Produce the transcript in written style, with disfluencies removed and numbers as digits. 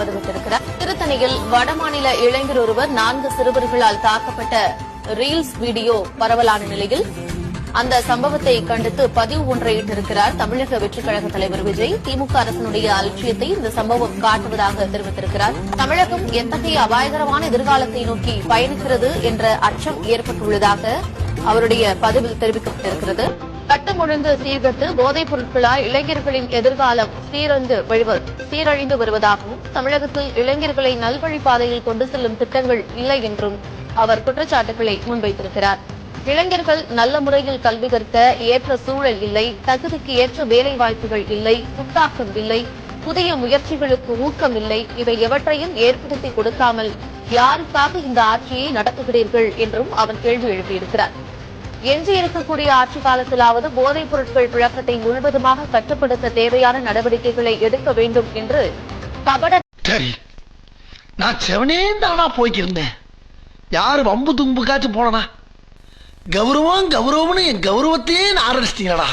பதிவிட்டிருக்கிறார். திருத்தணியில் வடமாநில இளைஞர் ஒருவர் 4 சிறுவர்களால் தாக்கப்பட்ட ரீல்ஸ் வீடியோ பரவலான நிலையில் அந்த சம்பவத்தை கண்டித்து பதிவு ஒன்றை இட்டிருக்கிறார் தமிழக வெற்றிக் கழக தலைவர் விஜய். திமுக அரசினுடைய அலட்சியத்தை இந்த சம்பவம் காட்டுவதாக தெரிவித்திருக்கிறார். தமிழகம் எத்தகைய அபாயகரமான எதிர்காலத்தை நோக்கி பயணிக்கிறது என்ற அச்சம் ஏற்பட்டுள்ளதாக அவருடைய பதிவில் தெரிவிக்கப்பட்டிருக்கிறது. சட்டம் ஒழுங்கு சீர்கட்டு போதைப் பொருட்களால் இளைஞர்களின் எதிர்காலம் சீரழிந்து வருவதாகவும் தமிழகத்தில் இளைஞர்களை நல்வழி பாதையில் கொண்டு செல்லும் திட்டங்கள் இல்லை என்றும் அவர் குற்றச்சாட்டுகளை முன்வைத்திருக்கிறார். இளைஞர்கள் நல்ல முறையில் கல்வி கற்க ஏற்ற சூழல் இல்லை, தகுதிக்கு ஏற்ற வேலை வாய்ப்புகள் இல்லை, புத்தாக்கம் இல்லை, புதிய முயற்சிகளுக்கு ஊக்கம் இல்லை. இவை எவற்றையும் ஏற்படுத்தி கொடுக்காமல் யாருக்காக இந்த ஆட்சியை நடத்துகிறீர்கள் என்றும் அவர் கேள்வி எழுப்பியிருக்கிறார். எஞ்சியிருக்கக்கூடிய ஆட்சி காலத்திலாவது போதைப் பொருட்கள் புழக்கத்தை முழுவதுமாக கட்டுப்படுத்த தேவையான நடவடிக்கைகளை எடுக்க வேண்டும் என்று நான் செவனே தானா போய்க்கிருந்தேன். யாரு வம்பு தும்புக்காச்சும் போனா கௌரவம் கௌரவம்னு என் கௌரவத்தையே ஆரம்பிச்சிட்டீங்களா?